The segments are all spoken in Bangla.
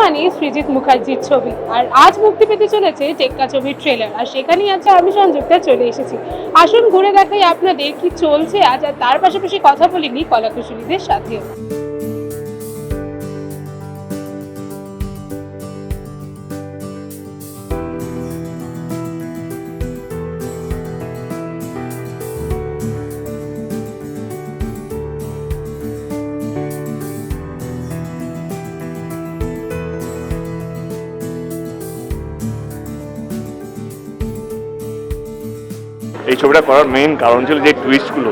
মানে সৃজিত মুখার্জির ছবি, আর আজ মুক্তি পেতে চলেছে টেক্কা ছবির ট্রেলার, আর সেখানেই আছে আমি সংযুক্তা চলে এসেছি। আসুন ঘুরে দেখাই আপনাদের কি চলছে আজ, আর তার পাশাপাশি কথা বলিনি কলাকুশলীদের সাথে। এই ছবিটা করার মেইন কারণ ছিল যে টুইস্টগুলো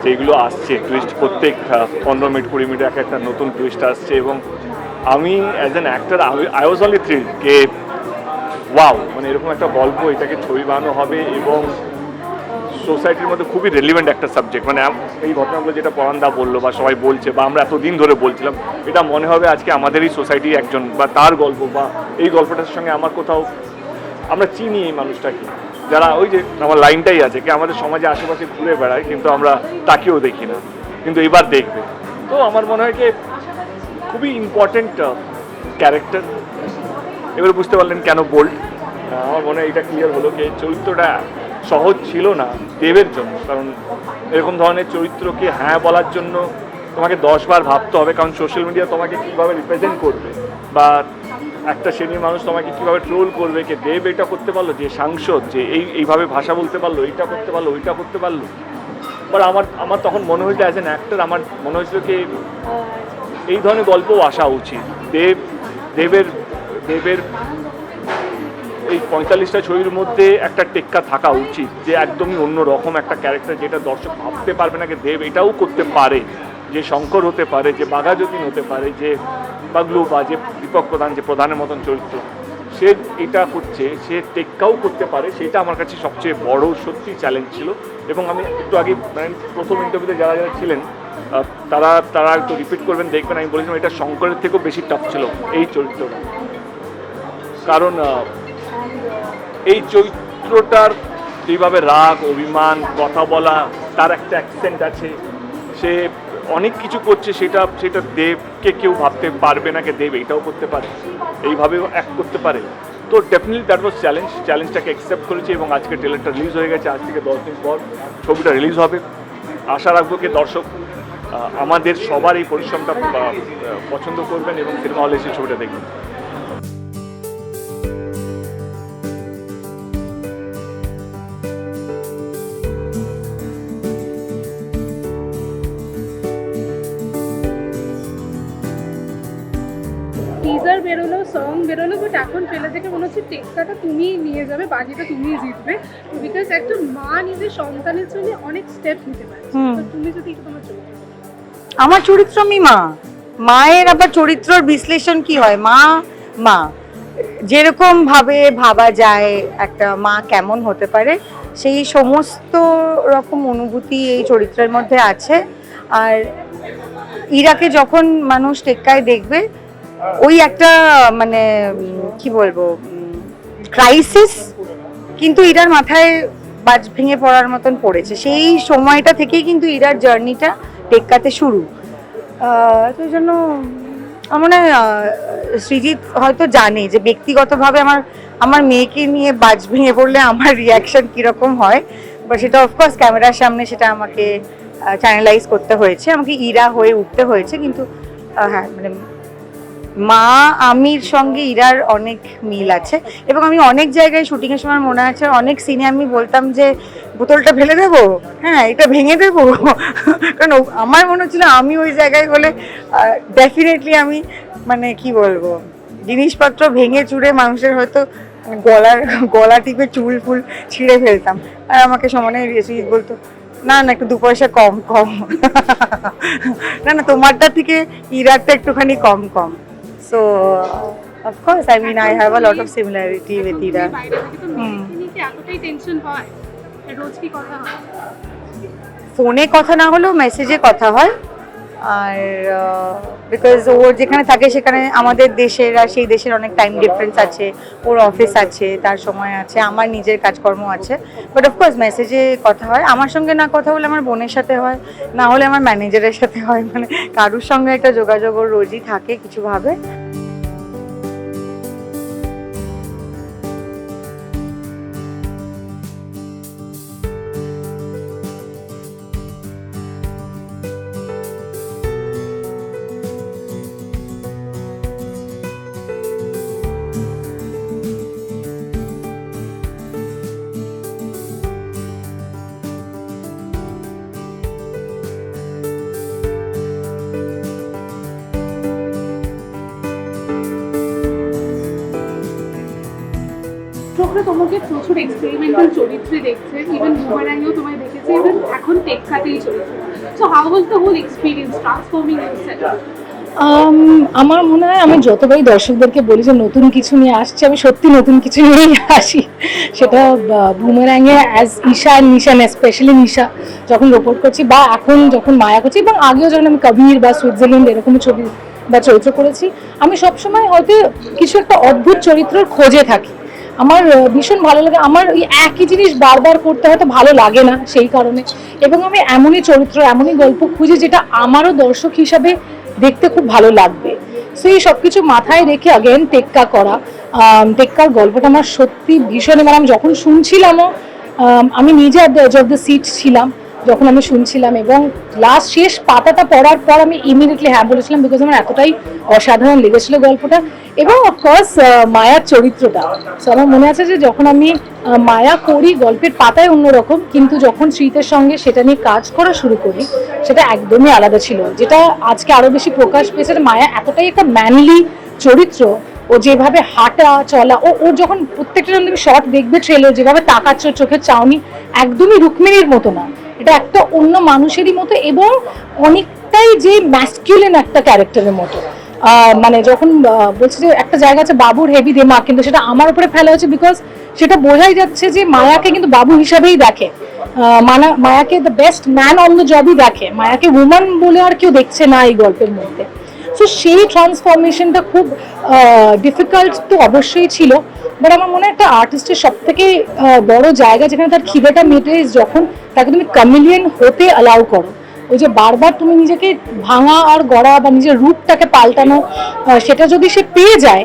যেগুলো আসছে, টুইস্ট প্রত্যেক 15 মিনিট 20 মিনিট একটা নতুন টুইস্ট আসছে, এবং আমি as an actor I was only thrill K wow, মানে এরকম একটা গল্প এটাকে ছবি বানানো হবে এবং সোসাইটির মধ্যে খুবই রেলিভেন্ট একটা সাবজেক্ট। মানে এই ঘটনাগুলো যেটা পরানদা বললো বা সবাই বলছে বা আমরা এতদিন ধরে বলছিলাম, এটা মনে হবে আজকে আমাদেরই সোসাইটি একজন বা তার গল্প, বা এই গল্পটার সঙ্গে আমার কোথাও আমরা চিনি এই মানুষটাকে, যারা ওই যে আমার লাইনটাই আছে কি আমাদের সমাজে আশেপাশে ঘুরে বেড়ায় কিন্তু আমরা তাকেও দেখি না, কিন্তু এবার দেখবে। তো আমার মনে হয় যে খুবই ইম্পর্টেন্ট ক্যারেক্টার। এবার বুঝতে পারলেন কেন বোল্ড। আমার মনে হয় এটা ক্লিয়ার হলো যে চরিত্রটা সহজ ছিল না দেবের জন্য, কারণ এরকম ধরনের চরিত্রকে হ্যাঁ বলার জন্য তোমাকে 10 বার ভাবতে হবে, কারণ সোশ্যাল মিডিয়া তোমাকে কীভাবে রিপ্রেজেন্ট করবে বা একটা শ্রেণীর মানুষ তোমাকে কীভাবে ট্রোল করবে, কে দেব এটা করতে পারলো, যে সাংসদ যে এইভাবে ভাষা বলতে পারলো, এইটা করতে পারলো, ওইটা করতে পারলো। বাট আমার তখন মনে হয়েছিল অ্যাজ অ্যান অ্যাক্টর আমার মনে হয়েছিল কি এই ধরনের গল্পও আসা উচিত। দেবের এই 45টা ছবির মধ্যে একটা টেক্কা থাকা উচিত, যে একদমই অন্য রকম একটা ক্যারেক্টার, যেটা দর্শক ভাবতে পারবে না যে দেব এটাও করতে পারে, যে শঙ্কর হতে পারে, যে বাঘাযতীন হতে পারে, যে পাগলু বা যে দীপক প্রধান যে প্রধানের মতন চরিত্র সে এটা করছে, সে টেক্কাও করতে পারে। সেটা আমার কাছে সবচেয়ে বড় সত্যি চ্যালেঞ্জ ছিল। এবং আমি একটু আগে মানে প্রথম ইন্টারভিউতে যারা ছিলেন তারা একটু রিপিট করবেন, দেখবেন আমি বলেছিলাম এটা শঙ্করের থেকেও বেশি টাফ ছিল এই চরিত্রটা, কারণ এই চরিত্রটার যেভাবে রাগ অভিমান কথা বলা, তার একটা অ্যাকসেন্ট আছে, সে অনেক কিছু করছে, সেটা দেবকে কেউ ভাবতে পারবে না যে দেব এইটাও করতে পারে, এইভাবেও অ্যাক্ট করতে পারে। তো ডেফিনেটলি দ্যাট ওয়াজ চ্যালেঞ্জটাকে অ্যাকসেপ্ট করেছি এবং আজকে ট্রেলারটা রিলিজ হয়ে গেছে। আজ থেকে 10 দিন পর ছবিটা রিলিজ হবে। আশা রাখবো কি দর্শক আমাদের সবার এই পরিশ্রমটা পছন্দ করবেন এবং সিনেমা হলে এসে ছবিটা দেখবেন। টিজার বেরোলো, সং বেরোলো, বাট এখন ট্রেলার থেকে মনে হচ্ছে টেক্কাটা তুমিই নিয়ে যাবে, বাজিটা তুমিই জিতবে, বিকজ একটা মা নিজের সন্তানের জন্য অনেক স্টেপ নিতে পারে। তুমি যদি একটু তোমার চরিত্র, আমার চরিত্র আমি মায়ের আবার চরিত্রর বিশ্লেষণ কি হয়, মা যেরকম ভাবে ভাবা যায় একটা মা কেমন হতে পারে, সেই সমস্ত রকম অনুভূতি এই চরিত্রের মধ্যে আছে। আর ইরাকে যখন মানুষ টেক্কায় দেখবে, ওই একটা মানে কি বলবো ক্রাইসিস কিন্তু ইরার মাথায় বাজ ভেঙে পড়ার মতন পড়েছে। সেই সময়টা থেকেই কিন্তু ইরার জার্নিটা টেক্কাতে শুরু। তো জন্য আমার মনে হয় সৃজিত হয়তো জানে যে ব্যক্তিগতভাবে আমার মেয়েকে নিয়ে বাজ ভেঙে পড়লে আমার রিয়াকশন কীরকম হয়, বা সেটা অফকোর্স ক্যামেরার সামনে সেটা আমাকে চ্যানেলাইজ করতে হয়েছে, আমাকে ইরা হয়ে উঠতে হয়েছে। কিন্তু হ্যাঁ, মানে মা আমির সঙ্গে ইরার অনেক মিল আছে। এবং আমি অনেক জায়গায় শুটিংয়ের সময় মনে আছে অনেক সিনে আমি বলতাম যে বোতলটা ফেলে দেবো, হ্যাঁ এটা ভেঙে দেবো, কারণ আমার মনে হচ্ছিল আমি ওই জায়গায় বলে ডেফিনেটলি আমি মানে কি বলবো জিনিসপত্র ভেঙে চুড়ে মানুষের হয়তো গলা টিপে চুল ফুল ছিঁড়ে ফেলতাম। আর আমাকে সমানে রেসিজ বলতো না একটু 2 পয়সা কম না তোমারটা থেকে ইরারটা একটুখানি কম। So, of course, I mean, I have a lot of similarity with Ira. ফোনে কথা না হলেও মেসেজে কথা হয়, আর বিকজ ও যেখানে থাকে সেখানে আমাদের দেশের আর সেই দেশের অনেক টাইম ডিফারেন্স আছে, ওর অফিস আছে, তার সময় আছে, আমার নিজের কাজকর্ম আছে। বাট অফকোর্স মেসেজে কথা হয়। আমার সঙ্গে না কথা হলে আমার বোনের সাথে হয়, না হলে আমার ম্যানেজারের সাথে হয়, মানে কারুর সঙ্গে একটা যোগাযোগ ওর রোজই থাকে কিছুভাবে। আমরা তোমাকে প্রচুর এক্সপেরিমেন্টাল চরিত্রে দেখছে, ইভেন বুমেরাংয়েও তোমায় দেখেছি, ইভেন এখন টেক্কাতেই চলেছে। So how was the whole experience transforming yourself? আমার মনে হয় আমি যতবারই দর্শকদেরকে বলি যে নতুন কিছু নিয়ে আসছি, আমি সত্যি নতুন কিছু নিয়েই আসি। সেটা বুমেরাঙে অ্যাজ ঈশা নিশা, স্পেশালি নিশা যখন রিপোর্ট করছি, বা এখন যখন মায়া করছি, এবং আগেও যখন আমি কবির বা সুইজারল্যান্ড এরকম ছবি বা চরিত্র করেছি, আমি সবসময় হয়তো কিছু একটা অদ্ভুত চরিত্রের খোঁজে থাকি। আমার ভীষণ ভালো লাগে, আমার ওই একই জিনিস বারবার করতে হয়তো ভালো লাগে না সেই কারণে, এবং আমি এমনই চরিত্র এমনই গল্প খুঁজি যেটা আমারও দর্শক হিসাবে দেখতে খুব ভালো লাগবে। সো এই সব কিছু মাথায় রেখে আগেন টেক্কা করা, টেক্কার গল্পটা আমার সত্যি ভীষণ, মানে আমি যখন শুনছিলামও আমি নিজে at the edge of the seat ছিলাম যখন আমি শুনছিলাম, এবং লাস্ট শেষ পাতাটা পড়ার পর আমি ইমিডিয়েটলি হ্যাঁ বলেছিলাম, বিকজ আমার এতটাই অসাধারণ লেগেছিল গল্পটা। এবং অফকোর্স মায়ার চরিত্রটা, সো আমার মনে আছে যে যখন আমি মায়া করি গল্পের পাতায় অন্যরকম, কিন্তু যখন শ্রীতের সঙ্গে সেটা নিয়ে কাজ করা শুরু করি সেটা একদমই আলাদা ছিল, যেটা আজকে আরো বেশি প্রকাশ পেয়েছে। মায়া এতটাই একটা ম্যানলি চরিত্র, ও যেভাবে হাঁটা চলা, ওর যখন প্রত্যেকটা তুমি শর্ট দেখবে ট্রেলার, যেভাবে তাকাচ্ছ চোখের চাউনি একদমই রুক্মিণীর মতো না, এটা একটা অন্য মানুষেরই মতো, এবং অনেকটাই যে ম্যাসকিউলিন একটা ক্যারেক্টারের মতো। মানে যখন বলছে যে একটা জায়গা আছে বাবুর হেভি দিমাগ, কিন্তু সেটা আমার উপরে ফেলা হচ্ছে, বিকজ সেটা বোঝাই যাচ্ছে যে মায়াকে কিন্তু বাবু হিসাবেই দেখে, মায়াকে the best man on the জবই দেখে, মায়াকে উম্যান বলে আর কেউ দেখছে না এই গল্পের মধ্যে। সো সেই ট্রান্সফরমেশনটা খুব ডিফিকাল্ট তো অবশ্যই ছিল, বাট আমার মনে হয় একটা আর্টিস্টের সব থেকে বড় জায়গা যেখানে তার খিদেটা মেটে, যখন তাকে তুমি কামিলিয়ন হতে অ্যালাউ করো। ওই যে বারবার তুমি নিজেকে ভাঙা আর গড়া বা নিজের রূপটাকে পাল্টানো, সেটা যদি সে পেয়ে যায়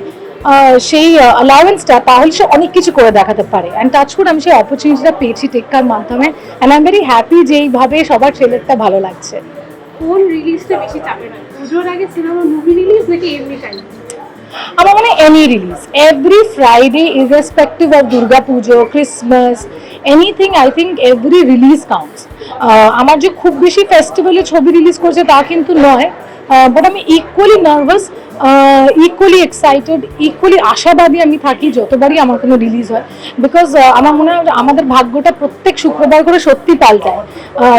সেই অ্যালাউয়েন্সটা, তাহলে সে অনেক কিছু করে দেখাতে পারে। অ্যান্ড টাচউড আমি সেই অপরচুনিটিটা পেয়েছি টেক্কার মাধ্যমে, and I am very happy যে এইভাবে সবার ট্রেলারটা ভালো লাগছে। কোন রিলিজটা বেশি চাপে না, পুজোর আগে সিনেমা মুভি রিলিজ নাকি এমনি টাইম? আমার মানে any release, every Friday irrespective of Durga Puja, Christmas, anything, I think every release counts. আমার যে খুব বেশি ফেস্টিভ্যালে ছবি রিলিজ করছে তা কিন্তু নয়, বাট আমি equally nervous, equally excited, equally আশাবাদী আমি থাকি যতবারই আমার কোনো রিলিজ হয়, বিকজ আমার মনে হয় আমাদের ভাগ্যটা প্রত্যেক শুক্রবার করে সত্যি পাল্টায়।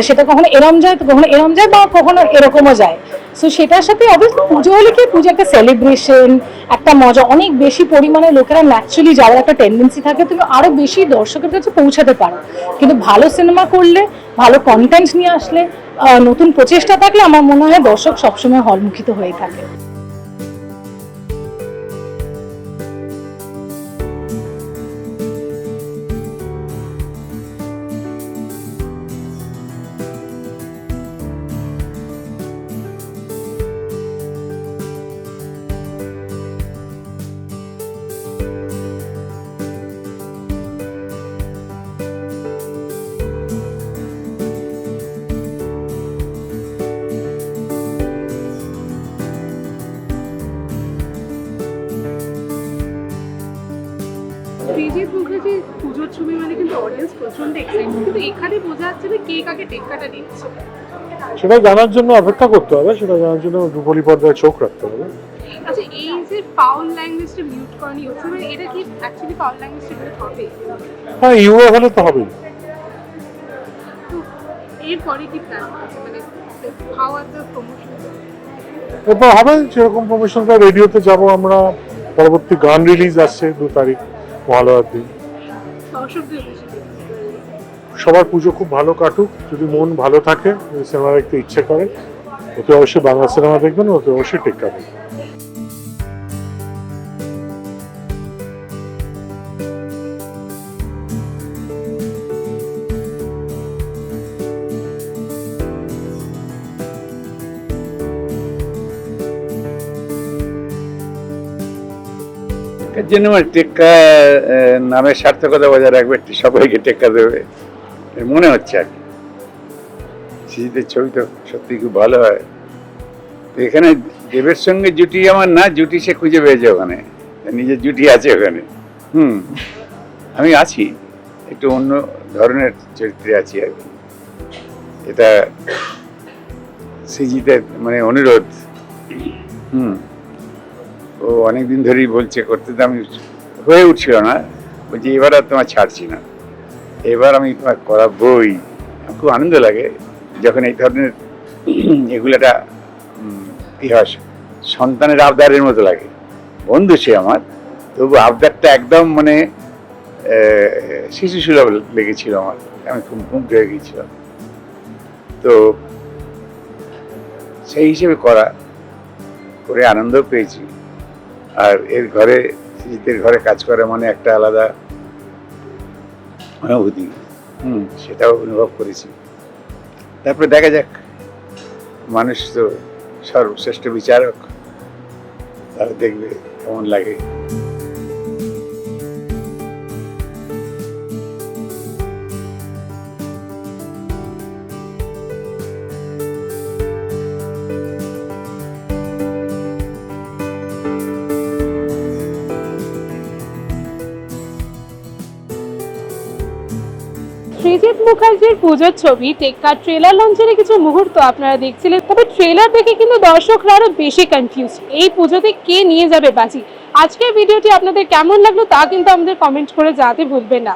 সেটা কখনো এরম যায়, তো কখনো এরম যায়, বা কখনো এরকমও যায়। সো সেটার সাথে অবশ্যই পুজো হলে কি, পুজো একটা সেলিব্রেশন, একটা মজা, অনেক বেশি পরিমাণে লোকেরা ন্যাচারালি যাওয়ার একটা টেন্ডেন্সি থাকে, তুমি আরো বেশি দর্শকের কাছে পৌঁছাতে পারো। কিন্তু ভালো সিনেমা করলে, ভালো কন্টেন্ট নিয়ে আসলে, নতুন প্রচেষ্টা থাকলে আমার মনে হয় দর্শক সবসময় হলমুখিত হয়ে থাকে। শ্রীজিৎ মুখার্জি পুজোর ছবি মানে কিন্তু অডিয়েন্স প্রচন্ড এক্সাইটেড, কিন্তু এখানে বোঝা যাচ্ছে না কে কাকে টেক্কাটা দিচ্ছে। সেটা জানার জন্য অপেক্ষা করতে হবে, সেটা জানার জন্য রূপলী পর্দায় চোখ রাখতে হবে। আচ্ছা, এই যে ফাউল ল্যাঙ্গুয়েজটা মিউট করানি হচ্ছে, মানে এটা কি অ্যাকচুয়ালি ফাউল ল্যাঙ্গুয়েজটা মিউট হবে? হ্যাঁ, ইউএ হলে তো হবেই। তো এরপরে কি প্ল্যান আছে, মানে হাউ আর দ্য প্রমোশন? এরপর হবে যেরকম প্রমোশনটা, রেডিওতে যাব আমরা, পরবর্তী গান রিলিজ আসছে 2 তারিখ মহালয়ার দিন। দর্শকদের বেশি সবার পুজো খুব ভালো কাটুক, যদি মন ভালো থাকে, যদি সিনেমা দেখতে ইচ্ছে করে, ওতে অবশ্যই বাংলা সিনেমা দেখবেন, ওতে অবশ্যই টেক্কা দেখবেন। এর জন্য টেক্কা নামের সার্থকতা বজায় রাখবে, সবাইকে টেক্কা দেবে মনে হচ্ছে আর কি। সিজিতের ছবি তো সত্যি খুব ভালো হয়। তো এখানে দেবের সঙ্গে জুটি আমার না, জুটি সে খুঁজে পেয়েছে ওখানে, নিজের জুটি আছে ওখানে। আমি আছি একটু অন্য ধরনের চরিত্রে আছি আর কি। এটা সিজিতের মানে অনুরোধ। ও অনেকদিন ধরেই বলছে করতে, তো আমি হয়ে উঠছিল না, বলছি এবার আর তোমার ছাড়ছি না, এবার আমি তোমার করাবই। আমার খুব আনন্দ লাগে যখন এই ধরনের এগুলো একটা কি হয়, সন্তানের আবদারের মতো লাগে। বন্ধু সে আমার, তবু আবদারটা একদম মানে শিশু সুলভ লেগেছিল আমার, আমি খুব মুগ্ধ হয়ে গিয়েছিলাম। তো সেই হিসেবে করে আনন্দ পেয়েছি। আর এর ঘরে, সৃজিতের ঘরে কাজ করা মানে একটা আলাদা অনুভূতি, সেটাও অনুভব করেছি। তারপরে দেখা যাক, মানুষ তো সর্বশ্রেষ্ঠ বিচারক, তারা দেখবে কেমন লাগে। সৃজিত মুখার্জির পুজোর ছবি টেক্কা ট্রেলার লঞ্চের কিছু মুহূর্ত আপনারা দেখছিলেন। তবে ট্রেলার দেখে কিন্তু দর্শকরা আরো বেশি কনফিউজ, এই পুজোতে কে নিয়ে যাবে বাজি। আজকের ভিডিওটি আপনাদের কেমন লাগলো তা কিন্তু আমাদের কমেন্ট করে জানাতে ভুলবেন না।